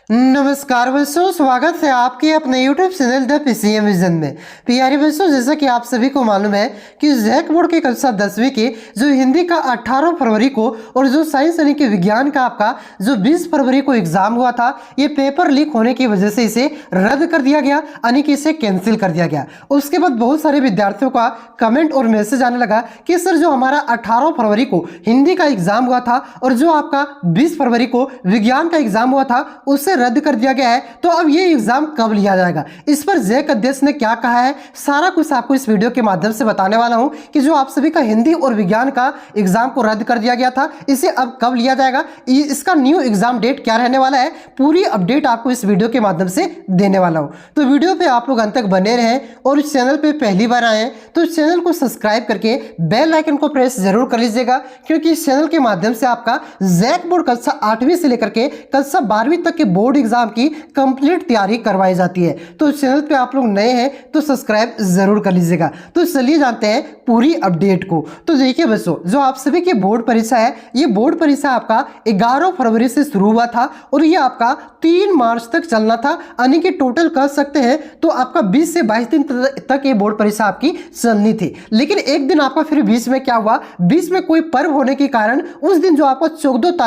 नमस्कार दोस्तों, स्वागत है आपके अपने YouTube channel the PCM vision में। प्यारे दोस्तों, जैसा कि आप सभी को मालूम है कि जैक बोर्ड की कक्षा 10वीं की जो हिंदी का 18 फरवरी को और जो साइंस यानी कि विज्ञान का आपका जो 20 फरवरी को एग्जाम हुआ था, ये पेपर लीक होने की वजह से इसे रद्द कर दिया गया, यानी कि इसे कैंसिल कर दिया गया। उसके बाद बहुत सारे विद्यार्थियों का कमेंट और मैसेज आने लगा कि सर जो हमारा 18 फरवरी को हिंदी का एग्जाम हुआ था और जो आपका 20 फरवरी को विज्ञान का एग्जाम हुआ था उसे रद्द कर दिया गया है, तो अब ये एग्जाम कब लिया जाएगा। इस पर जैक अध्यक्ष ने क्या कहा है, सारा कुछ आपको इस वीडियो के माध्यम से बताने वाला हूं कि जो आप सभी का हिंदी और विज्ञान का एग्जाम को रद्द कर दिया गया था, इसे अब कब लिया जाएगा, इसका न्यू एग्जाम डेट क्या रहने वाला है, पूरी अपडेट आपको इस वीडियो के माध्यम से देने वाला हूं। तो वीडियो पे आप लोग अंत तक बने रहें और इस चैनल पे पहली बार आए तो इस चैनल को सब्सक्राइब करके बेल आइकन को प्रेस जरूर कर लीजिएगा, क्योंकि इस चैनल के माध्यम से आपका जैक बोर्ड कक्षा 8वीं से लेकर के कक्षा 12वीं तक के बोर्ड एग्जाम की कंप्लीट तैयारी करवाई जाती है। तो इस चैनल पे आप लोग नए हैं तो सब्सक्राइब जरूर कर लीजिएगा। तो चलिए जानते हैं पूरी अपडेट को। तो देखिए बच्चों, जो आप सभी की बोर्ड परीक्षा है, ये बोर्ड परीक्षा आपका 11 फरवरी से शुरू हुआ था और ये आपका 3 मार्च तक चलना था, यानी कि टोटल कह सकते हैं तो आपका 20 से 22 दिन तक ये बोर्ड परीक्षा आपकी चलनी थी। लेकिन एक दिन आपका फिर बीच में क्या हुआ, बीच में कोई पर्व होने के कारण उस दिन जो आपका 14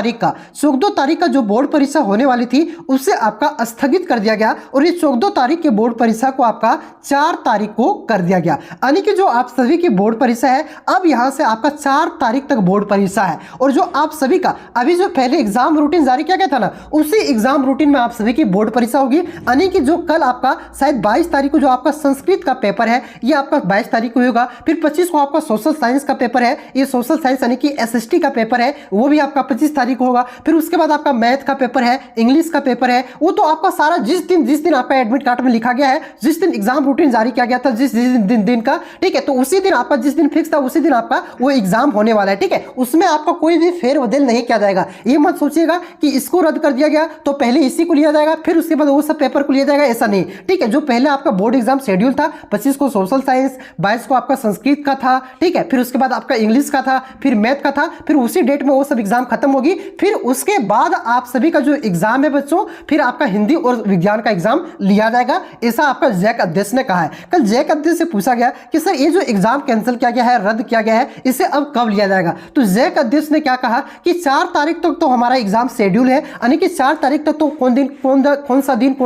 तारीख का जो बोर्ड परीक्षा होने वाली थी उसे आपका स्थगित कर दिया गया और ये 14 तारीख के बोर्ड परीक्षा को आपका 4 तारीख को कर दिया गया। यानी कि जो आप सभी की बोर्ड परीक्षा है, अब यहां से आपका 4 तारीख तक बोर्ड परीक्षा है। और जो आप सभी का अभी जो पहले एग्जाम रूटीन जारी किया गया था ना, उसी एग्जाम रूटीन में आप सभी की बोर्ड परीक्षा होगी। यानी कि जो कल आपका शायद 22 तारीख को जो आपका संस्कृत का पेपर है, ये आपका 22 तारीख को होगा। फिर 25 को आपका सोशल साइंस का पेपर है, ये सोशल साइंस यानी कि SST का पेपर है, वो भी आपका 25 तारीख को होगा। फिर उसके बाद आपका मैथ का पेपर है, इंग्लिश का पेपर है, वो तो आपका सारा जिस दिन आपका एडमिट कार्ड में लिखा गया है, जिस दिन एग्जाम रूटीन जारी किया गया था, जिस दिन का, ठीक है, तो उसी दिन आपका जिस दिन फिक्स था उसी दिन आपका वो एग्जाम होने वाला है। ठीक है, उसमें आपका कोई भी फेरबदल नहीं किया जाएगा। ये मत सोचिएगा कि इसको रद्द कर दिया गया तो पहले इसी को लिया जाएगा फिर उसके बाद वो सब पेपर को लिया जाएगा, ऐसा नहीं। ठीक है, जो पहले आपका बोर्ड एग्जाम शेड्यूल था, 25 को सोशल साइंस, 22 को आपका संस्कृत का था, ठीक है, फिर उसके बाद आपका इंग्लिश का था, फिर मैथ का था, फिर उसी डेट में वो सब एग्जाम खत्म होगी। फिर उसके बाद आप सभी का जो एग्जाम है बच्चों, फिर आपका हिंदी और विज्ञान का एग्जाम लिया जाएगा, ऐसा आपका जैक अध्यक्ष ने कहा है। कल जैक अध्यक्ष से पूछा गया कि सर ये जो एग्जाम कैंसिल किया गया है, रद्द किया गया है, इसे अब कब लिया जाएगा। तो जैक अध्यक्ष ने क्या कहा कि 4 तारीख तक तो हमारा एग्जाम शेड्यूल है, यानी कि 4 तारीख तक तो कौन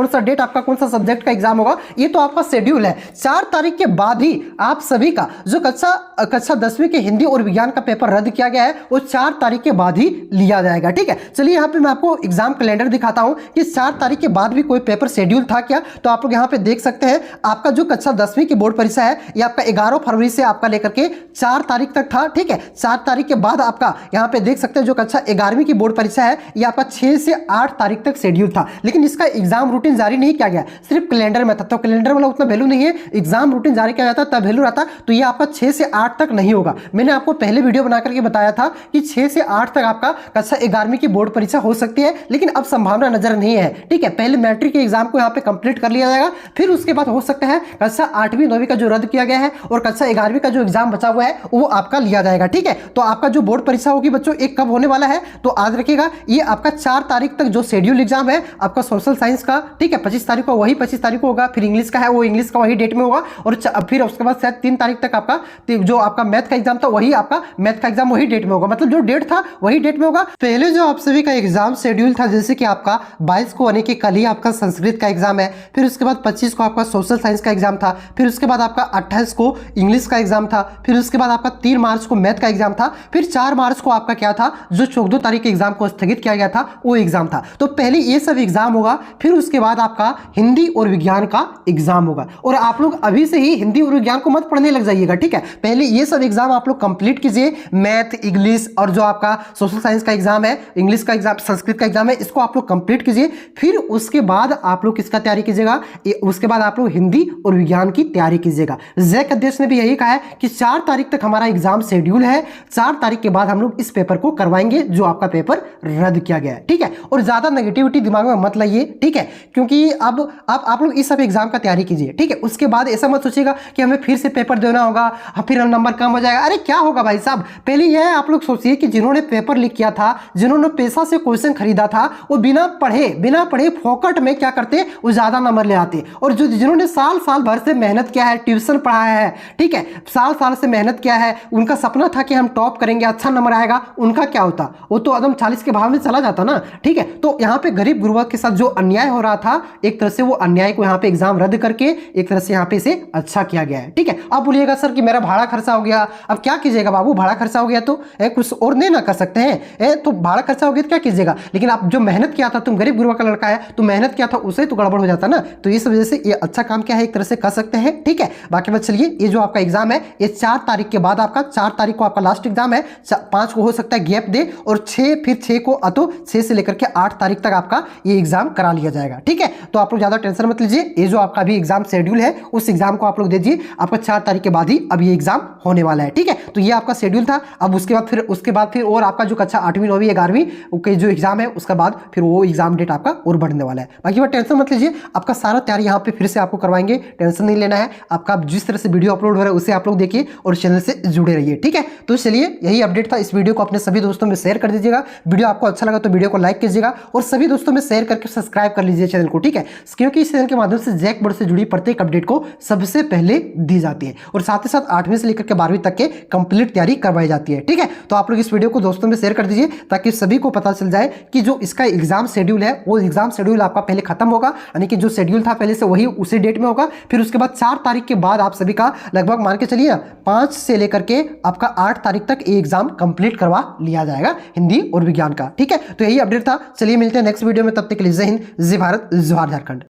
सा डेट आपका कौन सा सब्जेक्ट का एग्जाम होगा, ये तो आपका शेड्यूल है। 4 तारीख के बाद ही आप सभी का जो कक्षा 10वीं के हिंदी और विज्ञान का पेपर रद्द किया गया है, वो 4 तारीख के बाद ही लिया जाएगा। ठीक है, चलिए यहाँ पे मैं आपको एग्जाम कैलेंडर दिखाता हूँ कि 4 तारीख के बाद भी कोई पेपर शेड्यूल था क्या। तो आप लोग यहाँ पे देख सकते हैं, आपका जो कक्षा 10वीं की बोर्ड परीक्षा है, ये आपका 11 फरवरी से आपका लेकर के 4 तारीख तक था। ठीक है, 4 तारीख के बाद आपका यहाँ पे देख सकते हैं जो कक्षा 11वीं की बोर्ड परीक्षा है, ये आपका 6 से 8 तारीख तक शेड्यूल था। लेकिन इसका एग्जाम रूटीन जारी नहीं किया गया, सिर्फ कैलेंडर में था। तो कैलेंडर वाला उतना वैल्यू नहीं है, एग्जाम रूटीन जारी किया जाता तब वैल्यू रहता। तो ये आपका 6 से 8 तक नहीं होगा। मैंने आपको पहले वीडियो बना करके बताया था कि 6 से 8 तक आपका कक्षा 11वीं की बोर्ड परीक्षा हो सकती है, लेकिन अब संभावना नजर नहीं है। ठीक है, पहले मैट्रिक के एग्जाम को यहाँ पे कंप्लीट कर लिया जाएगा, फिर उसके बाद हो सकता है कक्षा 8वीं 9वीं का जो रद्द किया गया है और कक्षा 11वीं का जो एग्जाम बचा हुआ है वो आपका लिया जाएगा। ठीक है, तो आपका जो बोर्ड परीक्षा होगी बच्चों, एक कब होने वाला है तो याद रखिएगा, ये आपका 4 तारीख तक जो शेड्यूल एग्जाम है आपका सोशल साइंस का, ठीक है, 25 तारीख को वही 25 तारीख को होगा। फिर इंग्लिश का है, वो इंग्लिश का वही डेट में होगा और फिर उसके बाद शायद 3 तारीख तक आपका जो आपका मैथ का एग्जाम था, वही आपका मैथ का एग्जाम वही डेट में होगा, मतलब जो डेट था वही डेट में होगा। पहले जो आप सभी का एग्जाम शेड्यूल था, जैसे कि आपका 22 को यानी कि कल ही आपका संस्कृत का एग्जाम है, फिर उसके बाद 25 को आपका सोशल साइंस का एग्जाम था, फिर उसके बाद आपका 28 को इंग्लिश का एग्जाम था, फिर उसके बाद आपका 3 मार्च को मैथ का एग्जाम था, फिर 4 मार्च को आपका क्या था, जो 14 तारीख के एग्जाम को स्थगित किया गया था वो एग्जाम था। तो पहले ये सब एग्जाम होगा, फिर उसके बाद आपका हिंदी और विज्ञान का एग्जाम होगा। और आप लोग अभी से ही हिंदी और विज्ञान को मत पढ़ने लग जाइएगा। ठीक है, पहले ये सब एग्जाम आप लोग कंप्लीट कीजिए, मैथ, इंग्लिश और जो आपका सोशल साइंस का एग्जाम है, इंग्लिश का एग्जाम, संस्कृत का एग्जाम है, इसको आप लोग कंप्लीट कीजिए। फिर उसके बाद आप लोग किसका तैयारी कीजिएगा, उसके बाद आप लोग हिंदी और विज्ञान की तैयारी कीजिएगा। जैक अध्यक्ष ने भी यही कहा है कि 4 तारीख तक हमारा एग्जाम शेड्यूल है, 4 तारीख के बाद हम लोग इस पेपर को करवाएंगे जो आपका पेपर रद्द किया गया है। ठीक है, और ज्यादा नेगेटिविटी दिमाग में मत लाइए। ठीक है, क्योंकि अब आप लोग इस सब एग्जाम का तैयारी कीजिए। ठीक है, उसके बाद ऐसा मत सोचिएगा कि हमें फिर से पेपर देना होगा, फिर नंबर कम हो जाएगा। अरे क्या होगा भाई साहब, पहले यह आप लोग सोचिए कि जिन्होंने पेपर लीक किया था, जिन्होंने पैसा से क्वेश्चन खरीदा था, वो बिना पढ़े बिना पढ़े फोकट में क्या करते, वो ज्यादा नंबर ले आते। और जो जिन्होंने साल साल भर से मेहनत किया है, ट्यूशन पढ़ाया है, ठीक है, साल साल से मेहनत किया है, उनका सपना था कि हम टॉप करेंगे, अच्छा नंबर आएगा, उनका क्या होता, वो तो एकदम 40 के भाव में चला जाता ना। ठीक है, तो यहाँ पे गरीब गुरबा के साथ जो अन्याय हो रहा था, एक तरह से वो अन्याय को यहाँ पे एग्जाम रद्द करके एक तरह से यहाँ पे इसे अच्छा किया गया है। ठीक है, आप बोलिएगा सर कि मेरा भाड़ा खर्चा हो गया, अब क्या कीजिएगा बाबू, भाड़ा खर्चा हो गया तो कुछ और नहीं ना कर सकते हैं, तो भाड़ा खर्चा हो गया तो क्या कीजिएगा, लेकिन आप जो मेहनत किया था, तुम गरीब गुरबा का लड़का है, तो मेहनत किया था, उसे तो गड़बड़ हो जाता ना। तो इस वजह से ये अच्छा काम क्या है, एक तरह से कर सकते हैं। ठीक है, बाकी बात चलिए, ये जो आपका एग्जाम है ये 4 तारीख के बाद आपका, 4 तारीख को आपका लास्ट एग्जाम है, 5 को हो सकता है गैप दे, और 6 को तो 6 से लेकर के 8 तारीख तक आपका ये एग्जाम करा लिया जाएगा। ठीक है, तो आप लोग ज्यादा टेंशन मत लीजिए, ये जो आपका भी एग्जाम शेड्यूल है उस एग्जाम को आप लोग दीजिए, आपका 4 तारीख के बाद ही अब ये एग्जाम होने वाला है। ठीक है, तो ये आपका शेड्यूल था। अब उसके बाद फिर और आपका जो कक्षा 8वीं 9वीं 11वीं के जो एग्जाम है, उसके बाद फिर वो एग्जाम डेट आपका और बढ़ने वाला है। बाकी बात टेंशन मत लीजिए, आपका सारा तैयारी यहाँ पे फिर से आपको करवाएंगे, टेंशन नहीं लेना है। आपका जिस तरह से वीडियो अपलोड हो रहा है उसे आप लोग देखिए और चैनल से जुड़े रहिए। ठीक है, तो चलिए यही अपडेट था। इस वीडियो को अपने सभी दोस्तों में शेयर कर दीजिएगा, वीडियो आपको अच्छा लगा तो वीडियो को लाइक कीजिएगा और सभी दोस्तों में शेयर करके सब्सक्राइब कर लीजिए चैनल को। ठीक है, क्योंकि इस चैनल के माध्यम से जैक बोर्ड से जुड़ी प्रत्येक अपडेट को सबसे पहले दी जाती है और साथ ही साथ 8वीं से लेकर के 12वीं तक के कंप्लीट तैयारी करवाई जाती है। ठीक है, तो आप लोग इस वीडियो को दोस्तों में शेयर कर दीजिए ताकि सभी को पता चल जाए कि जो इसका एग्जाम शेड्यूल है वो एग्जाम शेड्यूल आपका पहले खत्म होगा, यानी कि जो शेड्यूल था पहले से वही उसी डेट में होगा। फिर उसके बाद 4 तारीख के बाद आप सभी का लगभग मान के चलिए 5 से लेकर के आपका 8 तारीख तक ये एग्जाम कंप्लीट करवा लिया जाएगा हिंदी और विज्ञान का। ठीक है, तो यही अपडेट था। चलिए मिलते हैं नेक्स्ट वीडियो में, तब तक के लिए जय हिंद, जय भारत, जोहार झारखंड।